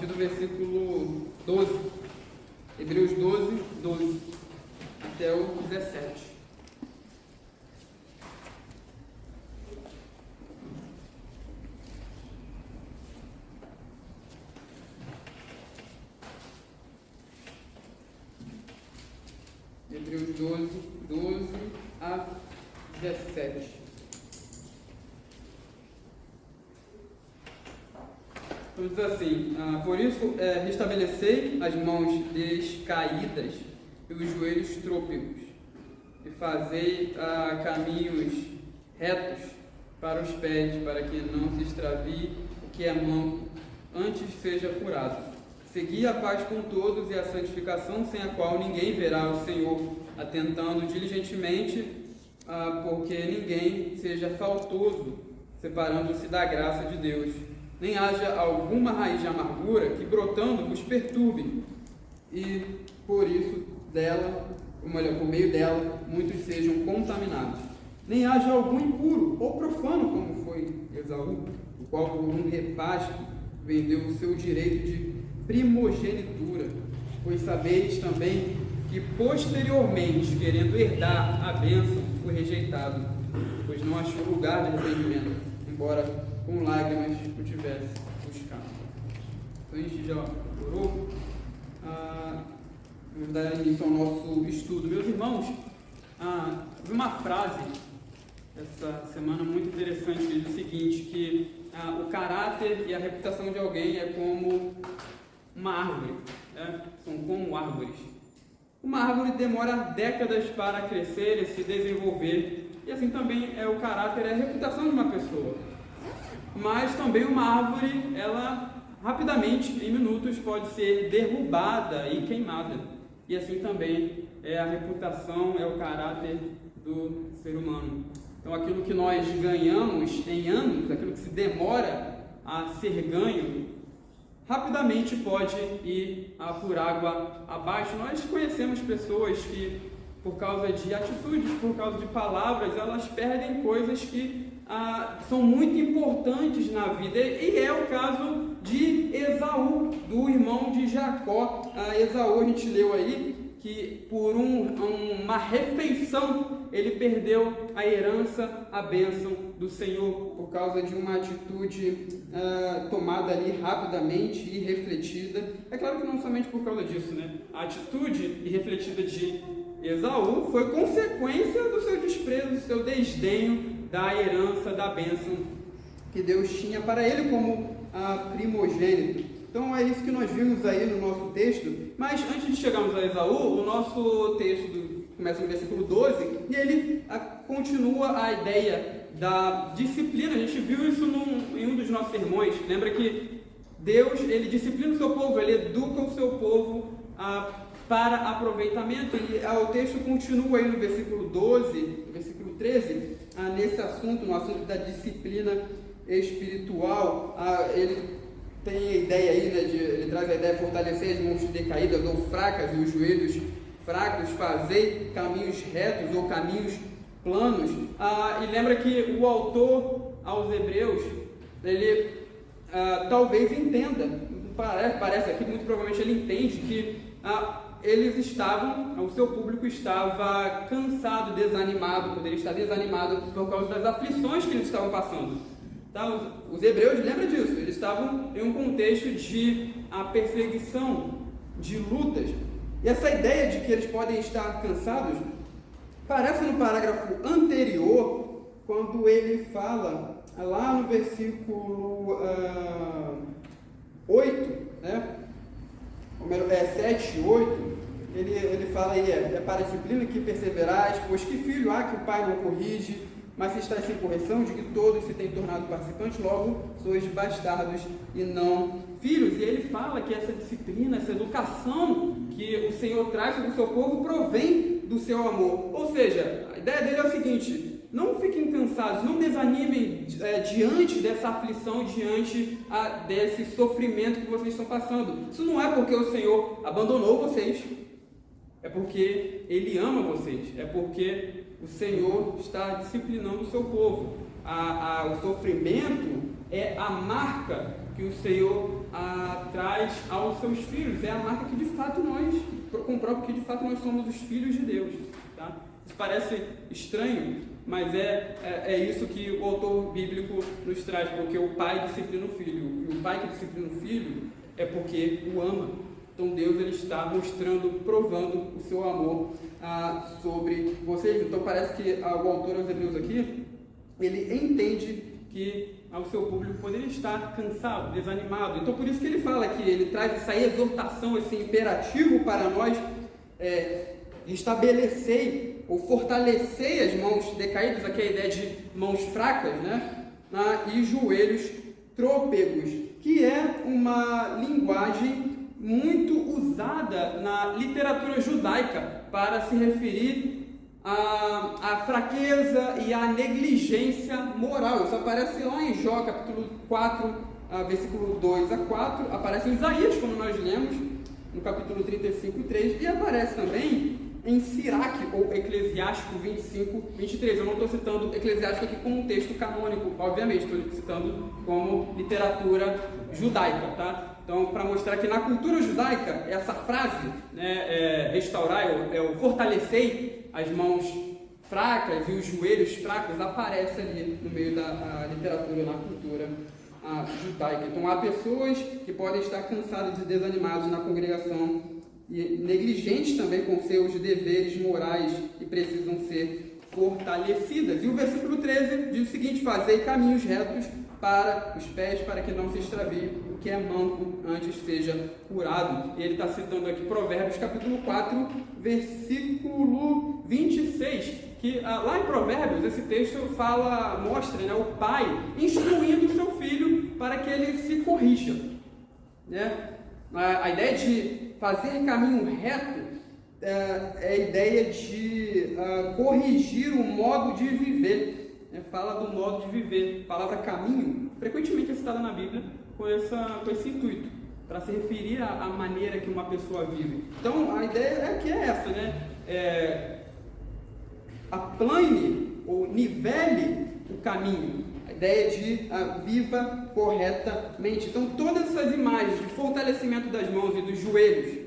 partir do versículo 12. Hebreus 12, 12 até o 17. Hebreus 12, 12 a 17. Então diz assim: por isso restabelecei as mãos descaídas e os joelhos trôpegos, e fazei caminhos retos para os pés, para que não se extravie o que é manco, antes seja curado. Segui a paz com todos e a santificação, sem a qual ninguém verá o Senhor, atentando diligentemente, porque ninguém seja faltoso, separando-se da graça de Deus, nem haja alguma raiz de amargura que, brotando, vos perturbe, e por isso dela, ou melhor, por meio dela, muitos sejam contaminados. Nem haja algum impuro ou profano, como foi Esaú, o qual por um repasto vendeu o seu direito de primogenitura, pois sabeis também que posteriormente, querendo herdar a bênção, foi rejeitado, pois não achou lugar de arrependimento, embora com lágrimas o tivesse buscado. Então a gente já orou. Vamos dar início ao nosso estudo. Meus irmãos, vi uma frase essa semana muito interessante, que diz o seguinte, que o caráter e a reputação de alguém é como uma árvore, né? São como árvores. Uma árvore demora décadas para crescer e se desenvolver, e assim também é o caráter e a reputação de uma pessoa. Mas também uma árvore, ela rapidamente, em minutos, pode ser derrubada e queimada. E assim também é a reputação, é o caráter do ser humano. Então aquilo que nós ganhamos em anos, aquilo que se demora a ser ganho, rapidamente pode ir por água abaixo. Nós conhecemos pessoas que, por causa de atitudes, por causa de palavras, elas perdem coisas que são muito importantes na vida. E é o caso de Esaú, do irmão de Jacó. Esaú, a gente leu aí que por uma refeição ele perdeu a herança, a bênção do Senhor, por causa de uma atitude tomada ali rapidamente e refletida. É claro que não somente por causa disso, né? A atitude refletida de Esaú foi consequência do seu desprezo, do seu desdenho da herança, da bênção que Deus tinha para ele como primogênito. Então é isso que nós vimos aí no nosso texto. Mas antes de chegarmos a Esaú, o nosso texto começa no versículo 12 e ele continua a ideia da disciplina. A gente viu isso em um dos nossos sermões. Lembra que Deus, ele disciplina o seu povo, ele educa o seu povo para aproveitamento. E o texto continua aí no versículo 12, no versículo 13, nesse assunto, no assunto da disciplina espiritual. Ele tem a ideia aí, né, ele traz a ideia de fortalecer as mãos decaídas ou fracas e os joelhos fracos, fazer caminhos retos ou caminhos planos. E lembra que o autor aos Hebreus, ele talvez entenda, parece aqui, muito provavelmente ele entende que eles estavam, o seu público estava cansado, desanimado, poderia estar desanimado por causa das aflições que eles estavam passando. Tá? Os hebreus, lembra disso, eles estavam em um contexto de perseguição, de lutas. E essa ideia de que eles podem estar cansados parece no parágrafo anterior, quando ele fala, lá no versículo 8, né? 7 e 8, ele fala aí, é para a disciplina que perseverais, pois que filho há que o pai não corrige, mas se está sem correção, de que todos se têm tornado participantes, logo sois bastardos e não filhos. E ele fala que essa disciplina, essa educação que o Senhor traz sobre o seu povo provém do seu amor. Ou seja, a ideia dele é o seguinte: não fiquem cansados, não desanimem diante dessa aflição, diante desse sofrimento que vocês estão passando. Isso não é porque o Senhor abandonou vocês, é porque Ele ama vocês, é porque o Senhor está disciplinando o seu povo. O sofrimento é a marca que que o Senhor traz aos seus filhos. É a marca que de fato comprova que de fato nós somos os filhos de Deus. Tá? Isso parece estranho, mas é isso que o autor bíblico nos traz, porque o pai disciplina o filho, e o pai que disciplina o filho é porque o ama. Então Deus ele está mostrando, provando o seu amor sobre vocês. Então parece que o autor aos Hebreus aqui, ele entende que o seu público poderia estar cansado, desanimado. Então por isso que ele fala que ele traz essa exortação, esse imperativo para nós, estabelecer ou fortalecer as mãos decaídas, aqui é a ideia de mãos fracas, né? E joelhos trôpegos, que é uma linguagem muito usada na literatura judaica para se referir à fraqueza e à negligência moral. Isso aparece lá em Jó, capítulo 4, versículo 2 a 4, aparece em Isaías, como nós lemos, no capítulo 35, 3, e aparece também em Siraque, ou Eclesiástico 25, 23. Eu não estou citando Eclesiástico aqui como um texto canônico, obviamente, estou citando como literatura judaica, tá? Então, para mostrar que na cultura judaica, essa frase, né, restaurar, o fortalecer as mãos fracas e os joelhos fracos, aparece ali no meio da literatura, na cultura judaica. Então, há pessoas que podem estar cansadas e desanimadas na congregação, e negligentes também com seus deveres morais e precisam ser fortalecidas. E o versículo 13 diz o seguinte: fazei caminhos retos para os pés, para que não se extravie o que é manco, antes seja curado. E ele está citando aqui Provérbios capítulo 4, versículo 26, que lá em Provérbios esse texto mostra, né, o pai instruindo o seu filho para que ele se corrija, né? A ideia de fazer caminho reto é a ideia de corrigir o modo de viver. Fala do modo de viver. A palavra caminho frequentemente é citada na Bíblia com esse intuito, para se referir à maneira que uma pessoa vive. Então a ideia é essa, né? Aplane ou nivele o caminho. A ideia de viva corretamente. Então todas essas imagens de fortalecimento das mãos e dos joelhos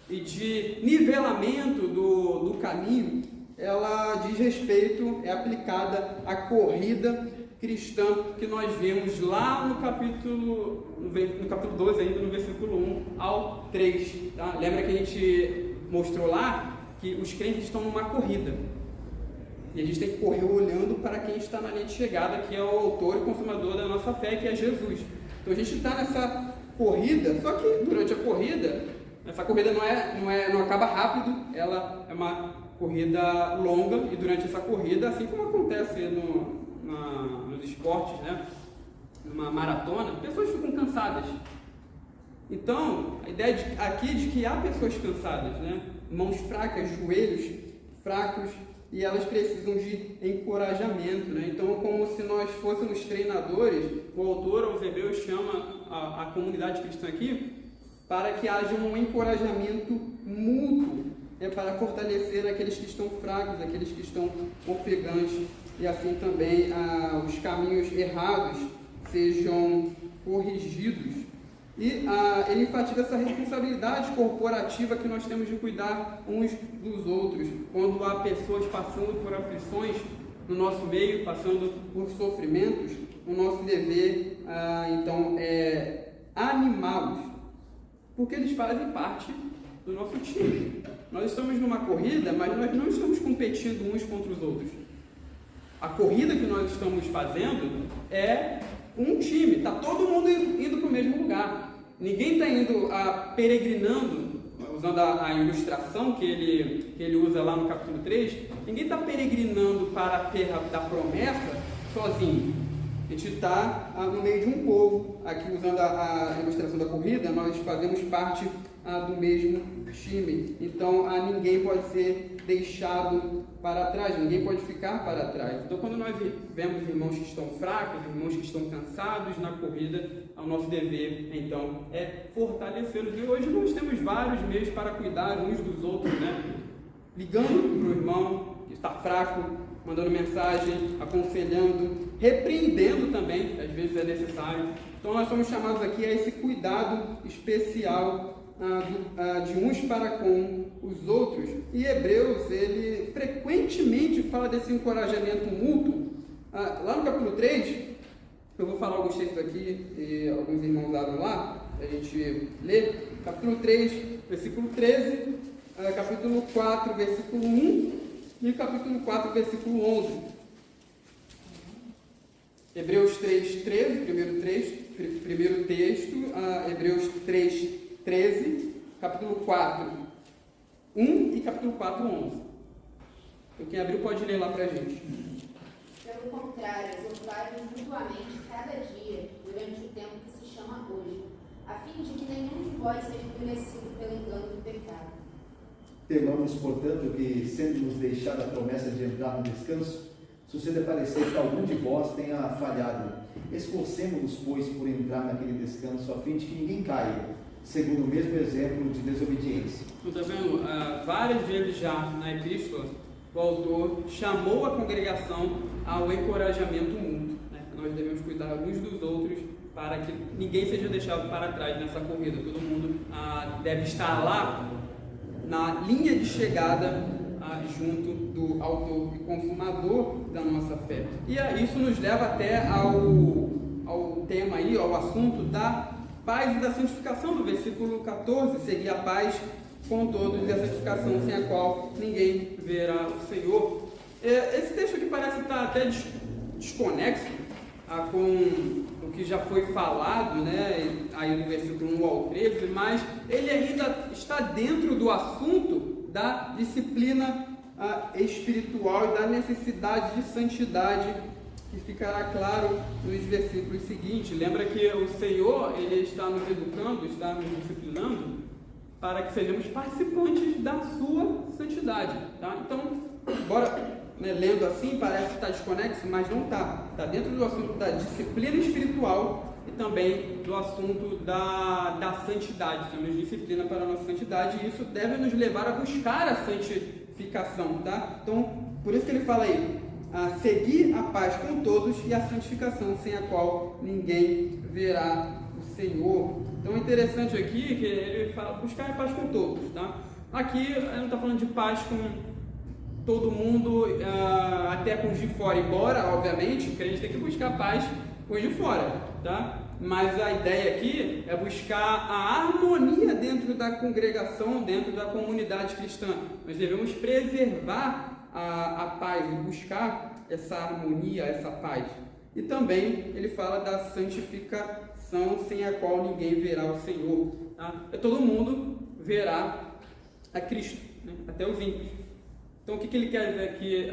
e de nivelamento do caminho, ela diz respeito, é aplicada à corrida cristã que nós vimos lá no capítulo 12, ainda no versículo 1 ao 3. Tá? Lembra que a gente mostrou lá que os crentes estão numa corrida. E a gente tem que correr olhando para quem está na linha de chegada, que é o autor e consumador da nossa fé, que é Jesus. Então a gente está nessa corrida, só que durante a corrida, essa corrida não acaba rápido, ela é uma corrida longa, e durante essa corrida, assim como acontece nos esportes, né, numa maratona, pessoas ficam cansadas. Então, a ideia aqui de que há pessoas cansadas, né, mãos fracas, joelhos fracos, e elas precisam de encorajamento, né? Então, como se nós fôssemos treinadores, o autor aos Hebreus chama a comunidade cristã aqui para que haja um encorajamento mútuo, para fortalecer aqueles que estão fracos, aqueles que estão ofegantes, e assim também os caminhos errados sejam corrigidos. E ele enfatiza essa responsabilidade corporativa que nós temos de cuidar uns dos outros. Quando há pessoas passando por aflições no nosso meio, passando por sofrimentos, o nosso dever, então, é animá-los, porque eles fazem parte do nosso time. Nós estamos numa corrida, mas nós não estamos competindo uns contra os outros. A corrida que nós estamos fazendo é um time, está todo mundo indo para o mesmo lugar. Ninguém está indo peregrinando, usando a ilustração que ele usa lá no capítulo 3, ninguém está peregrinando para a terra da promessa sozinho. A gente está no meio de um povo. Aqui, usando a ilustração da corrida, nós fazemos parte do mesmo time. Então, ninguém pode ser deixado para trás, ninguém pode ficar para trás. Então, quando nós vemos irmãos que estão fracos, irmãos que estão cansados na corrida, o nosso dever, então, é fortalecê-los. E hoje nós temos vários meios para cuidar uns dos outros, né? Ligando para o irmão que está fraco, mandando mensagem, aconselhando, repreendendo também, às vezes é necessário. Então nós somos chamados aqui a esse cuidado especial de uns para com os outros. E Hebreus, ele frequentemente fala desse encorajamento mútuo. Lá no capítulo 3, eu vou falar alguns textos aqui, e alguns irmãos daram lá, a gente lê, capítulo 3, versículo 13, capítulo 4, versículo 1 e capítulo 4, versículo 11. Hebreus 3, 13, primeiro texto, Hebreus 3, 13, capítulo 4, 1 e capítulo 4, 11. Então, quem abriu pode ler lá pra gente. Pelo contrário, exortai-vos mutuamente cada dia, durante o tempo que se chama hoje, a fim de que nenhum de vós seja endurecido pelo engano do pecado. Temamos, portanto, que, sendo-nos deixada a promessa de entrar no descanso, suceda parecer que algum de vós tenha falhado. Esforcemo-nos, pois, por entrar naquele descanso, a fim de que ninguém caia, segundo o mesmo exemplo de desobediência. Está vendo? Várias vezes já na epístola, o autor chamou a congregação ao encorajamento mútuo. Né? Nós devemos cuidar uns dos outros para que ninguém seja deixado para trás nessa corrida. Todo mundo deve estar lá na linha de chegada junto do autor e consumador da nossa fé. E isso nos leva até ao tema aí, ao assunto da paz e da santificação, do versículo 14, seguir a paz com todos e a santificação sem a qual ninguém verá o Senhor. Esse texto aqui parece estar até desconexo com o que já foi falado, né, aí no versículo 1 ao 13, mas ele ainda está dentro do assunto da disciplina espiritual e da necessidade de santidade, que ficará claro nos versículos seguintes. Lembra que o Senhor, ele está nos educando, está nos disciplinando para que sejamos participantes da sua santidade, tá? Então, embora lendo assim parece estar desconexo, mas não está. Está dentro do assunto da disciplina espiritual e também do assunto da santidade. Temos disciplina para a nossa santidade e isso deve nos levar a buscar a santificação, tá? Então, por isso que ele fala aí, a seguir a paz com todos e a santificação sem a qual ninguém verá o Senhor. Então é interessante aqui que ele fala buscar a paz com todos, tá? Aqui ele não está falando de paz com todo mundo, até com os de fora, embora, obviamente, o crente tem que buscar paz com os de fora, tá? Mas a ideia aqui é buscar a harmonia dentro da congregação, dentro da comunidade cristã. Nós devemos preservar a paz e buscar essa harmonia, essa paz. E também ele fala da santificação sem a qual ninguém verá o Senhor. Tá? Todo mundo verá a Cristo, né? Até os ímpios. Então o que ele quer dizer aqui,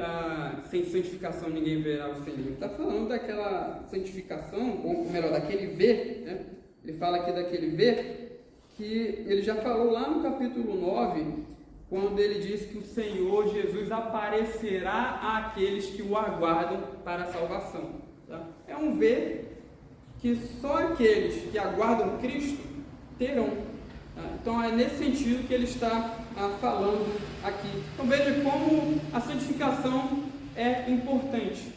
sem santificação ninguém verá o Senhor? Ele está falando daquela santificação, ou melhor, daquele ver, né? Ele fala aqui daquele ver, que ele já falou lá no capítulo 9, quando ele diz que o Senhor Jesus aparecerá àqueles que o aguardam para a salvação. Tá? É um ver que só aqueles que aguardam Cristo terão. Tá? Então é nesse sentido que ele está falando aqui. Então veja como a santificação é importante.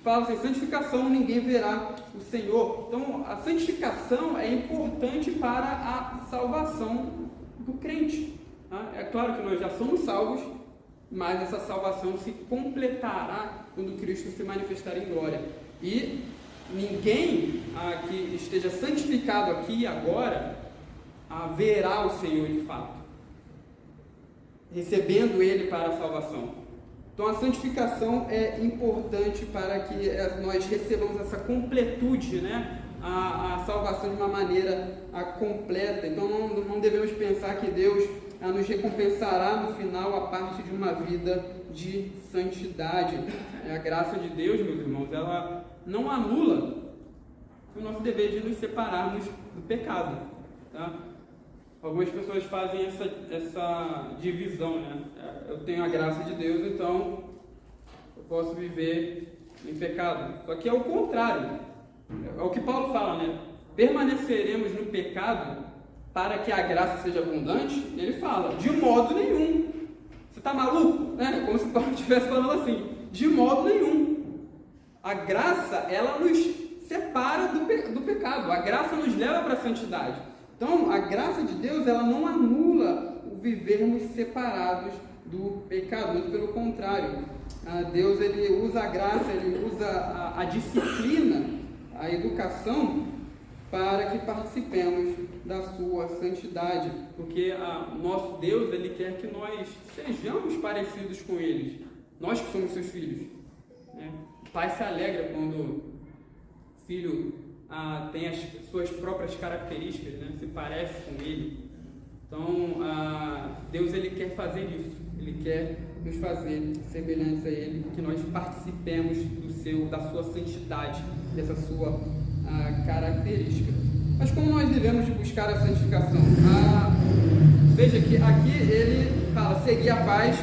Fala assim, santificação ninguém verá o Senhor. Então a santificação é importante para a salvação do crente. Tá? É claro que nós já somos salvos, mas essa salvação se completará quando Cristo se manifestar em glória. E ninguém que esteja santificado aqui e agora verá o Senhor de fato, recebendo Ele para a salvação. Então a santificação é importante para que nós recebamos essa completude, né? A salvação de uma maneira completa. Então não devemos pensar que Deus nos recompensará no final a parte de uma vida de santidade. A graça de Deus, meus irmãos, ela não anula o nosso dever de nos separarmos do pecado. Tá? Algumas pessoas fazem essa divisão, né? Eu tenho a graça de Deus, então eu posso viver em pecado. Só que é o contrário. É o que Paulo fala, né? Permaneceremos no pecado para que a graça seja abundante? Ele fala, de modo nenhum. Você está maluco? Né? Como se Paulo estivesse falando assim. De modo nenhum. A graça, ela nos separa do pecado. A graça nos leva para a santidade. Então, a graça de Deus, ela não anula o vivermos separados do pecado, muito pelo contrário. Deus, ele usa a graça, ele usa a disciplina, a educação, para que participemos da sua santidade, porque nosso Deus, ele quer que nós sejamos parecidos com ele, nós que somos seus filhos, né? O pai se alegra quando o filho tem as suas próprias características, né? Se parece com ele. Então, Deus, ele quer fazer isso, ele quer nos fazer semelhantes a ele, que nós participemos da sua santidade, dessa sua característica. Mas como nós devemos buscar a santificação? Veja que aqui ele fala, seguir a paz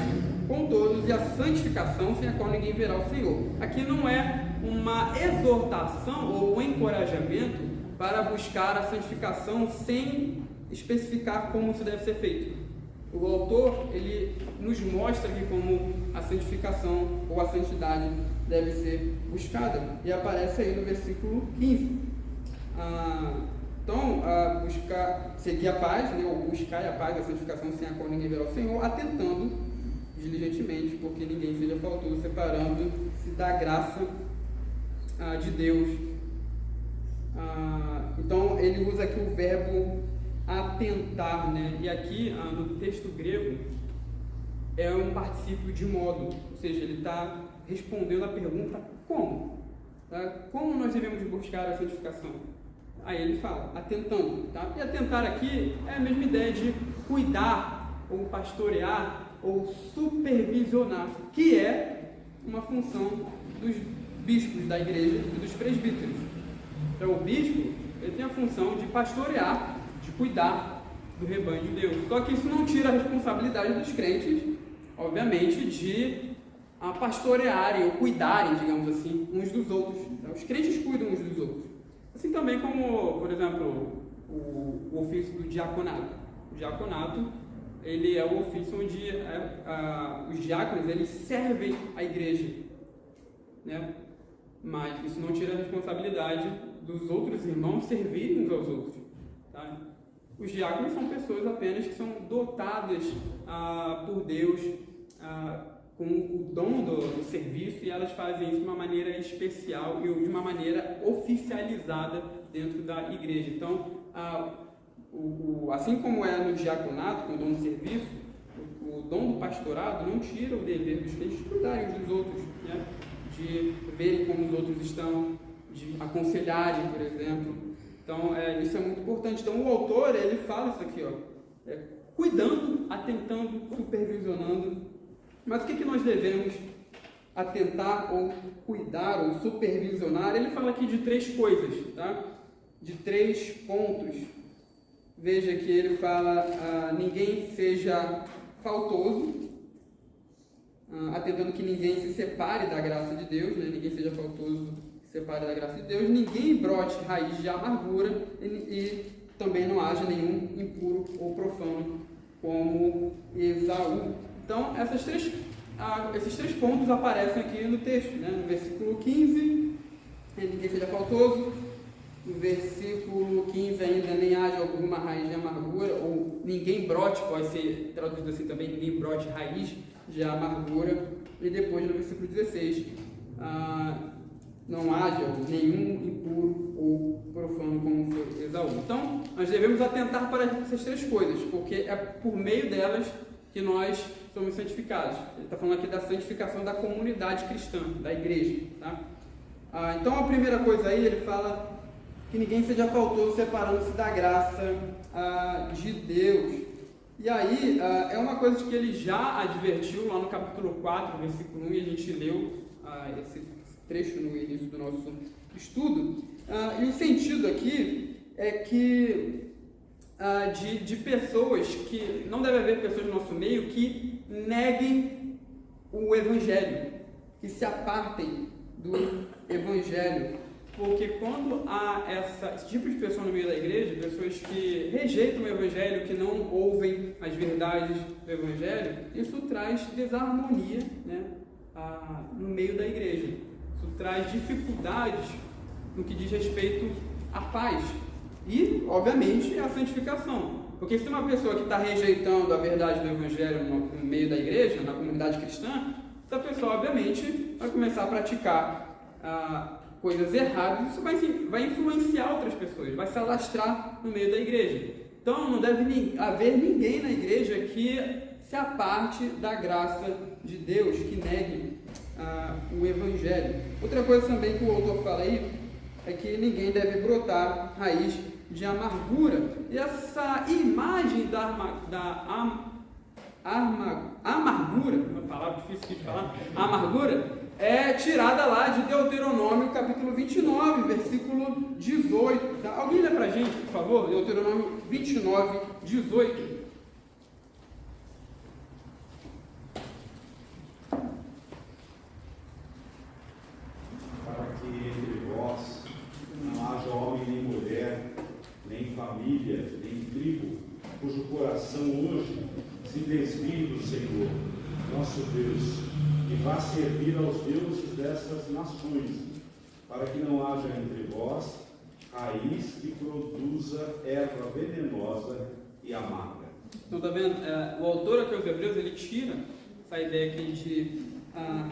com todos e a santificação, sem a qual ninguém verá o Senhor. Aqui não é uma exortação ou um encorajamento para buscar a santificação sem especificar como isso deve ser feito. O autor, ele nos mostra aqui como a santificação ou a santidade deve ser buscada, e aparece aí no versículo 15. Então, seguir a paz, né, ou buscar a paz, a santificação, sem a qual ninguém verá o Senhor, atentando diligentemente, porque ninguém seja faltoso, separando-se da graça de Deus. Então, ele usa aqui o verbo atentar, né? E aqui no texto grego é um particípio de modo, ou seja, ele está respondendo a pergunta como? Como nós devemos buscar a santificação? Aí ele fala, atentando, tá? E atentar aqui é a mesma ideia de cuidar, ou pastorear, ou supervisionar, que é uma função dos bispos da igreja e dos presbíteros. Então o bispo, ele tem a função de pastorear, de cuidar do rebanho de Deus. Só que isso não tira a responsabilidade dos crentes, obviamente, de pastorearem ou cuidarem, digamos assim, uns dos outros. Então, os crentes cuidam uns dos outros. Assim também como, por exemplo, o ofício do diaconato. O diaconato, ele é o ofício onde os diáconos, eles servem a igreja, né? Mas isso não tira a responsabilidade dos outros irmãos servirem uns aos outros, tá? Os diáconos são pessoas apenas que são dotadas por Deus com o dom do serviço, e elas fazem isso de uma maneira especial e de uma maneira oficializada dentro da igreja. Então, assim como é no diaconato, com o dom do serviço, o dom do pastorado não tira o dever dos crentes de cuidarem uns dos outros, né? De verem como os outros estão, de aconselharem, por exemplo. Então, isso é muito importante. Então, o autor, ele fala isso aqui, cuidando, atentando, supervisionando. Mas o que nós devemos atentar, ou cuidar, ou supervisionar? Ele fala aqui de 3 coisas, tá? De 3 pontos. Veja que ele fala, ninguém seja faltoso, atentando que ninguém se separe da graça de Deus, né? Ninguém seja faltoso, se separe da graça de Deus, ninguém brote raiz de amargura, e também não haja nenhum impuro ou profano como Esaú. Então, esses 3 pontos aparecem aqui no texto, né? No versículo 15, ninguém seja faltoso. No versículo 15 ainda, nem haja alguma raiz de amargura, ou ninguém brote, pode ser traduzido assim também, ninguém brote raiz de amargura. E depois no versículo 16, não haja nenhum impuro ou profano como foi Esaú. Então, nós devemos atentar para essas 3 coisas, porque é por meio delas que nós somos santificados. Ele está falando aqui da santificação da comunidade cristã, da igreja, tá? Então, a primeira coisa aí, ele fala que ninguém seja faltoso, separando-se da graça de Deus. E aí, é uma coisa que ele já advertiu lá no capítulo 4, versículo 1, e a gente leu esse trecho no início do nosso estudo. E o sentido aqui é que de pessoas que, não deve haver pessoas no nosso meio que neguem o Evangelho, que se apartem do Evangelho, porque quando há esse tipo de pessoa no meio da igreja, pessoas que rejeitam o Evangelho, que não ouvem as verdades do Evangelho, isso traz desarmonia, né, no meio da igreja. Isso traz dificuldades no que diz respeito à paz e, obviamente, à santificação. Porque se tem uma pessoa que está rejeitando a verdade do Evangelho no meio da igreja, na comunidade cristã, essa pessoa, obviamente, vai começar a praticar coisas erradas. Isso vai influenciar outras pessoas, vai se alastrar no meio da igreja. Então, não deve haver ninguém na igreja que se aparte da graça de Deus, que negue o Evangelho. Outra coisa também que o autor fala aí é que ninguém deve brotar raiz de amargura. E essa imagem da amargura, uma palavra difícil de falar, amargura, é tirada lá de Deuteronômio capítulo 29, versículo 18. Tá? Alguém lê pra gente, por favor? Deuteronômio 29, 18. Para que entre vós não haja homem nem mulher, nem família, nem tribo, cujo coração hoje se desvie do Senhor, nosso Deus, e vá servir aos deuses dessas nações, para que não haja entre vós raiz que produza erva venenosa e amarga. Então, tá vendo? O autor aqui aos Hebreus, ele tira essa ideia aqui de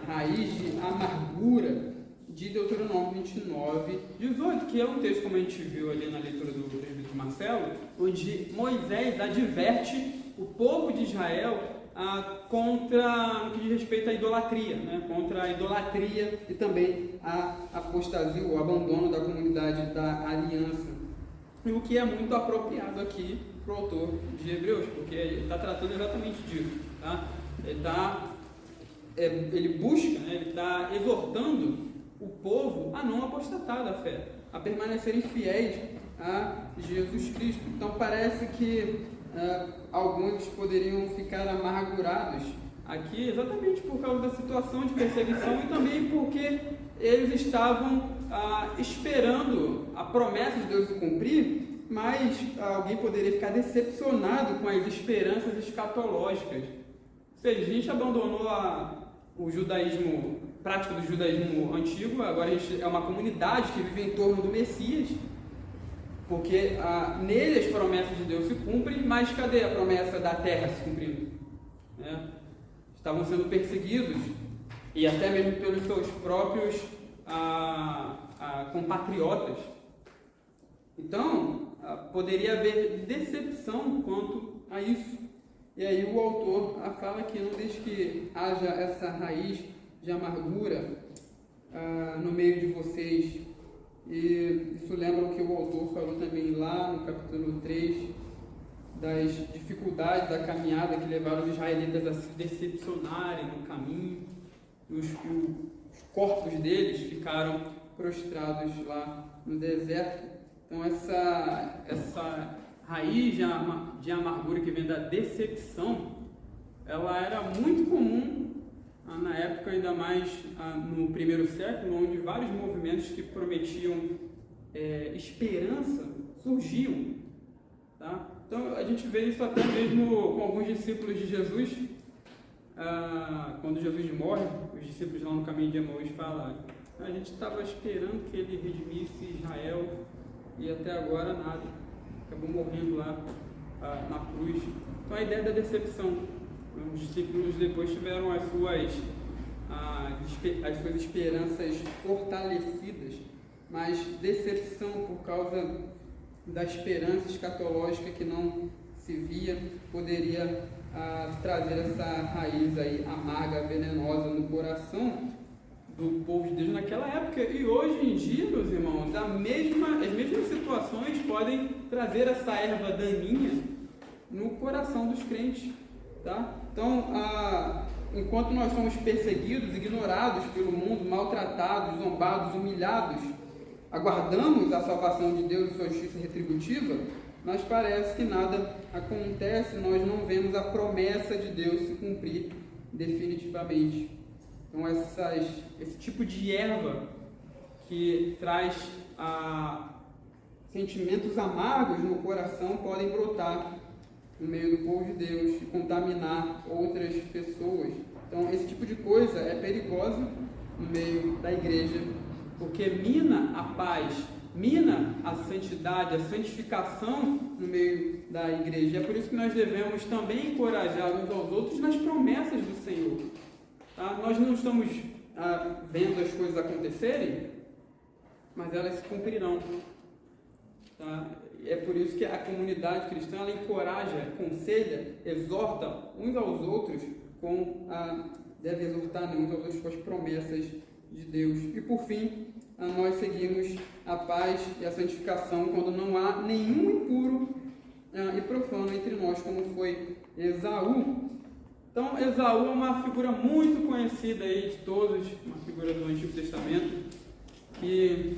raiz de amargura de Deuteronômio 29, 18, que é um texto, como a gente viu ali na leitura do presbítero Marcelo, onde Moisés adverte o povo de Israel contra, no que diz respeito à idolatria, né? Contra a idolatria e também a apostasia, o abandono da comunidade da aliança. E o que é muito apropriado aqui para o autor de Hebreus, porque ele está tratando exatamente disso. Tá? Ele busca, né? Ele está exortando o povo a não apostatar da fé, a permanecerem fiéis a Jesus Cristo. Então parece que alguns poderiam ficar amargurados aqui exatamente por causa da situação de perseguição e também porque eles estavam esperando a promessa de Deus se cumprir, mas alguém poderia ficar decepcionado com as esperanças escatológicas. Ou seja, a gente abandonou o judaísmo, prática do judaísmo antigo, agora a gente é uma comunidade que vive em torno do Messias, porque nele as promessas de Deus se cumprem, mas cadê a promessa da terra se cumprindo? Estavam sendo perseguidos, e até mesmo pelos seus próprios compatriotas. Então, poderia haver decepção quanto a isso. E aí o autor fala que não deixe que haja essa raiz de amargura no meio de vocês. E isso lembra o que o autor falou também lá no capítulo 3, das dificuldades da caminhada que levaram os israelitas a se decepcionarem no caminho. Os corpos deles ficaram prostrados lá no deserto. Então essa raiz de amargura que vem da decepção, ela era muito comum na época, ainda mais no primeiro século, onde vários movimentos que prometiam esperança surgiam. Tá? Então a gente vê isso até mesmo com alguns discípulos de Jesus. Quando Jesus morre, os discípulos lá no caminho de Emaús falam: a gente estava esperando que ele redimisse Israel e até agora nada, acabou morrendo lá na cruz. Então a ideia da decepção, os discípulos depois tiveram as suas esperanças fortalecidas, mas decepção por causa da esperança escatológica que não se via, poderia trazer essa raiz aí amarga, venenosa no coração do povo de Deus naquela época. E hoje em dia, meus irmãos, as mesmas situações podem trazer essa erva daninha no coração dos crentes. Tá? Então, enquanto nós somos perseguidos, ignorados pelo mundo, maltratados, zombados, humilhados, aguardamos a salvação de Deus e sua justiça retributiva, mas parece que nada acontece, nós não vemos a promessa de Deus se cumprir definitivamente. Então esse tipo de erva que traz sentimentos amargos no coração podem brotar no meio do povo de Deus e contaminar outras pessoas. Então, esse tipo de coisa é perigosa no meio da igreja, porque mina a paz, mina a santidade, a santificação no meio da igreja. É por isso que nós devemos também encorajar uns aos outros nas promessas do Senhor. Tá? Nós não estamos vendo as coisas acontecerem, mas elas se cumprirão. Tá? É por isso que a comunidade cristã ela encoraja, aconselha, exorta uns aos outros deve exortar uns aos outros com as promessas de Deus. E por fim, nós seguimos a paz e a santificação quando não há nenhum impuro e profano entre nós, como foi Esaú. Então, Esaú é uma figura muito conhecida aí de todos, uma figura do Antigo Testamento, que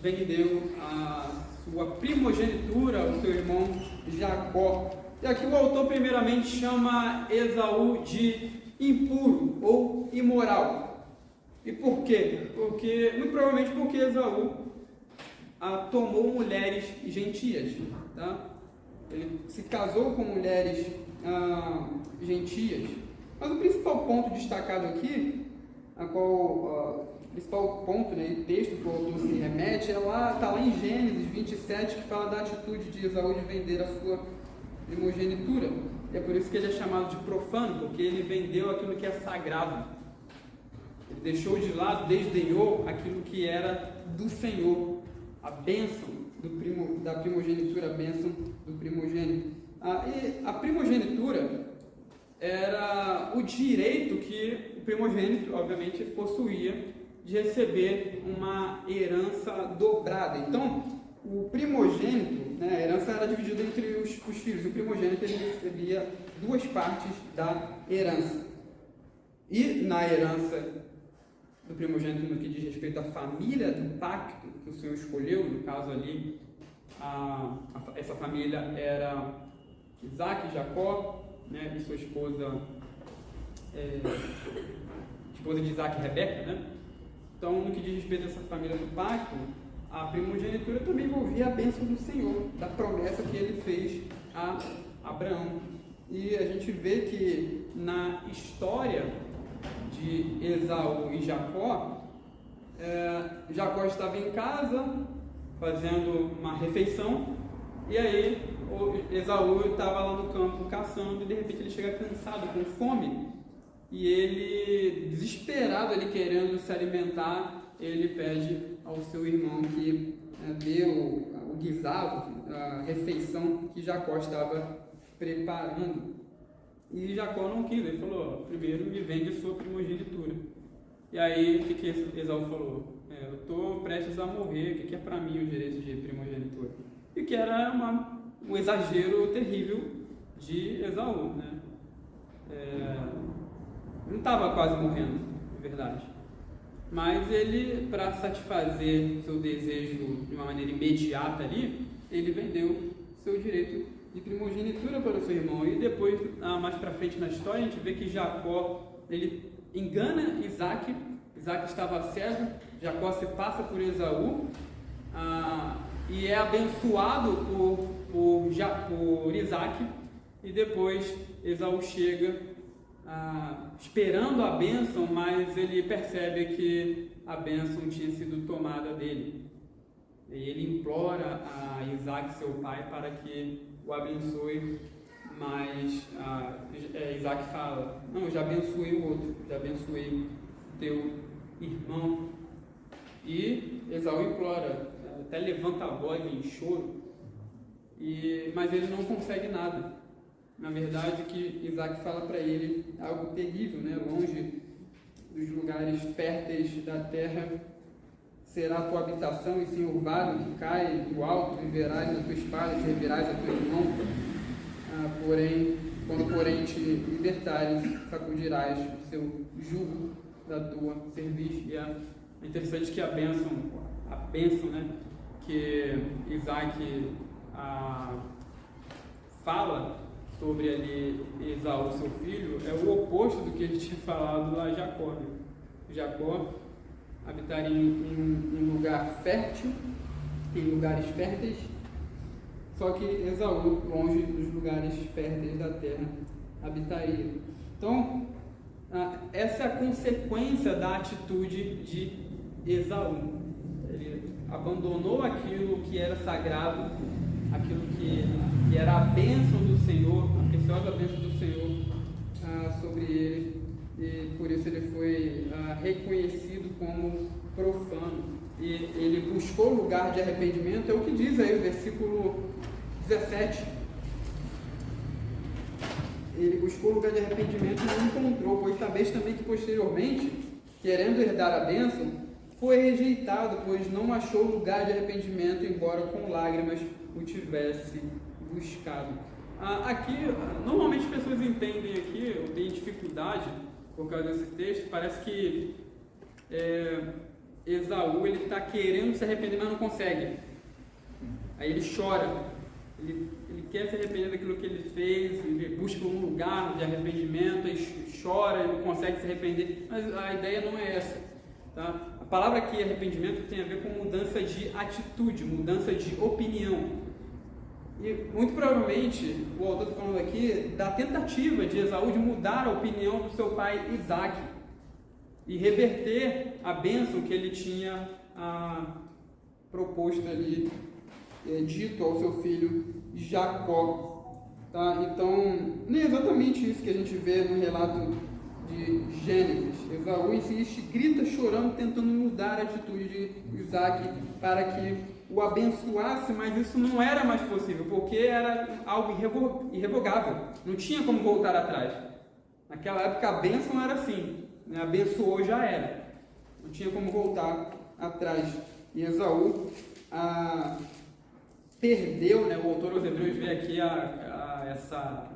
vendeu a sua primogenitura ao seu irmão Jacó. E aqui o autor primeiramente chama Esaú de impuro ou imoral. E por quê? Muito provavelmente porque Esaú tomou mulheres gentias. Tá? Ele se casou com mulheres gentias. Mas o principal ponto destacado aqui, o principal ponto, né, texto que o autor se remete, está lá em Gênesis 27, que fala da atitude de Esaú de vender a sua primogenitura. E é por isso que ele é chamado de profano, porque ele vendeu aquilo que é sagrado. Ele deixou de lado, desdenhou aquilo que era do Senhor, a bênção da primogenitura, a bênção do primogênito. E a primogenitura era o direito que o primogênito, obviamente, possuía de receber uma herança dobrada. Então, o primogênito, né, a herança era dividida entre os filhos. O primogênito ele recebia 2 partes da herança. E na herança do primogênito, no que diz respeito à família do pacto que o Senhor escolheu, no caso ali, essa família era Isaac e Jacó, né, e sua esposa de Isaac, Rebeca, né? Então, no que diz respeito a essa família do pacto, a primogenitura também envolvia a bênção do Senhor, da promessa que ele fez a Abraão. E a gente vê que na história de Esaú e Jacó, Jacó estava em casa fazendo uma refeição, e aí Esaú estava lá no campo caçando, e de repente ele chega cansado, com fome, e ele, desesperado, ele querendo se alimentar, ele pede ao seu irmão que dê o guisado, a refeição que Jacó estava preparando. E Jacó não quis, ele falou: primeiro me vende sua primogenitura. E aí o que Esaú falou? Eu estou prestes a morrer, o que é para mim o direito de primogenitura? E que era um exagero terrível de Esaú, né? Não estava quase morrendo, na verdade. Mas ele, para satisfazer seu desejo de uma maneira imediata ali, ele vendeu seu direito de primogenitura para o seu irmão. E depois, mais para frente na história, a gente vê que Jacó, ele engana Isaac. Isaac estava cego, Jacó se passa por Esaú e é abençoado por Isaac. E depois Esaú chega esperando a bênção, mas ele percebe que a bênção tinha sido tomada dele. E ele implora a Isaac, seu pai, para que o abençoe, mas Isaac fala: não, eu já abençoei o outro, já abençoei teu irmão. E Esaú implora, até levanta a voz em choro, mas ele não consegue nada. Na verdade, que Isaac fala para ele algo terrível, né? Longe dos lugares férteis da terra será a tua habitação, e sim o vale que cai do alto, viverás na tua espada, e servirás a teu irmão. Porém te libertares, sacudirás o seu jugo da tua cerviz. E é interessante que a bênção, né, que Isaac fala sobre ali Esaú, seu filho, é o oposto do que ele tinha falado lá a Jacó. Né? Jacó habitaria em um lugar fértil, em lugares férteis, só que Esaú, longe dos lugares férteis da terra, habitaria. Então, essa é a consequência da atitude de Esaú. Ele abandonou aquilo que era sagrado, aquilo que era a bênção do Senhor, a preciosa bênção do Senhor sobre ele, e por isso ele foi reconhecido como profano. E ele buscou lugar de arrependimento, é o que diz aí o versículo 17. Ele buscou lugar de arrependimento e não encontrou, pois sabeis também que posteriormente, querendo herdar a bênção, foi rejeitado, pois não achou lugar de arrependimento, embora com lágrimas o tivesse buscado. Aqui, normalmente as pessoas entendem aqui, eu tenho dificuldade por causa desse texto, parece que Esaú ele está querendo se arrepender, mas não consegue. Aí ele chora, ele quer se arrepender daquilo que ele fez, ele busca um lugar de arrependimento, ele chora, ele não consegue se arrepender, mas a ideia não é essa. Tá? A palavra aqui, arrependimento, tem a ver com mudança de atitude, mudança de opinião. E muito provavelmente o autor está falando aqui da tentativa de Esaú de mudar a opinião do seu pai Isaac e reverter a bênção que ele tinha proposto ali, dito ao seu filho Jacó. Tá? Então, não é exatamente isso que a gente vê no relato de Gênesis. Esaú insiste, grita chorando, tentando mudar a atitude de Isaac para que o abençoasse, mas isso não era mais possível, porque era algo irrevogável, não tinha como voltar atrás. Naquela época a bênção era assim, né? Abençoou já era, não tinha como voltar atrás. E Esaú perdeu, né? O autor aos Hebreus vê aqui essa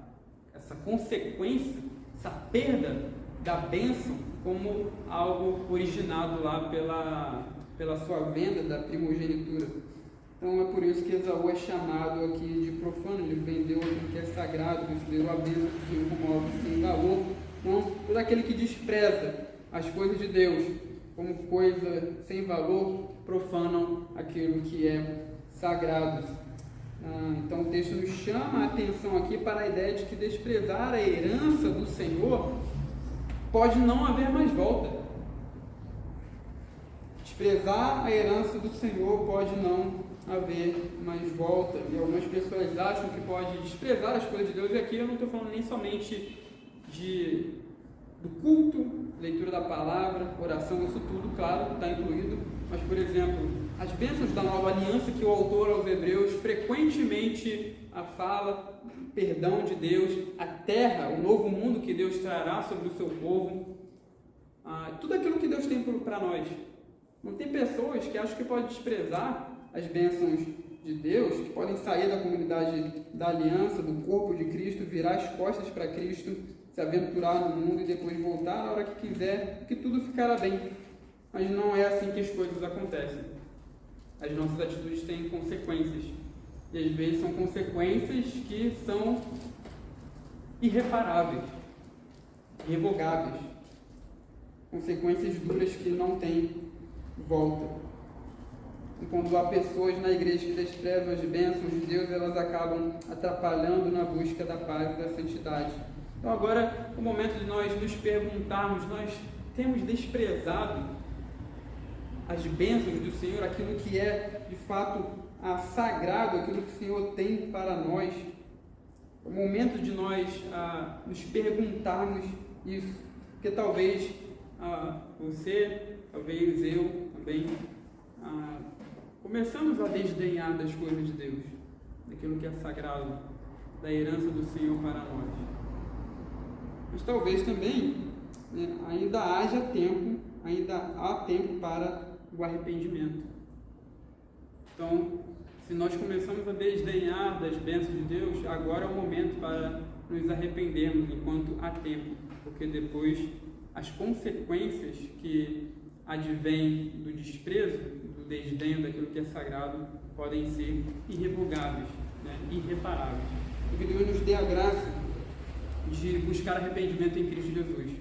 consequência, essa perda da bênção como algo originado lá pela sua venda da primogenitura. Então é por isso que Esaú é chamado aqui de profano. Ele vendeu aquilo que é sagrado, considerou a bênção do Senhor como algo sem valor. Então, todo aquele que despreza as coisas de Deus como coisa sem valor, profanam aquilo que é sagrado. Então o texto nos chama a atenção aqui para a ideia de que desprezar a herança do Senhor pode não haver mais volta. Desprezar a herança do Senhor pode não haver mais volta. E algumas pessoas acham que pode desprezar as coisas de Deus. E aqui eu não estou falando nem somente do culto, leitura da palavra, oração, isso tudo, claro, está incluído. Mas, por exemplo, as bênçãos da nova aliança que o autor aos Hebreus frequentemente fala, perdão de Deus, a terra, o novo mundo que Deus trará sobre o seu povo, tudo aquilo que Deus tem para nós. Não tem pessoas que acham que podem desprezar as bênçãos de Deus, que podem sair da comunidade da aliança, do corpo de Cristo, virar as costas para Cristo, se aventurar no mundo e depois voltar na hora que quiser, que tudo ficará bem. Mas não é assim que as coisas acontecem. As nossas atitudes têm consequências. E às vezes são consequências que são irreparáveis, irrevogáveis. Consequências duras que não têm volta. E quando há pessoas na igreja que desprezam as bênçãos de Deus, elas acabam atrapalhando na busca da paz e da santidade. Então agora é o momento de nós nos perguntarmos, nós temos desprezado as bênçãos do Senhor, aquilo que é de fato sagrado, aquilo que o Senhor tem para nós. É o momento de nós nos perguntarmos isso, porque talvez você, talvez eu também, começamos a desdenhar das coisas de Deus, daquilo que é sagrado, da herança do Senhor para nós. Mas talvez também ainda haja tempo, ainda há tempo para o arrependimento. Então, se nós começamos a desdenhar das bênçãos de Deus, agora é o momento para nos arrependermos enquanto há tempo, porque depois as consequências que advêm do desprezo, do desdenho daquilo que é sagrado, podem ser irrevogáveis, irreparáveis. E que Deus nos dê a graça de buscar arrependimento em Cristo Jesus,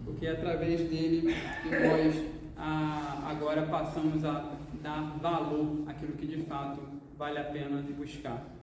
porque é através dele que nós agora passamos a dar valor àquilo que de fato vale a pena buscar.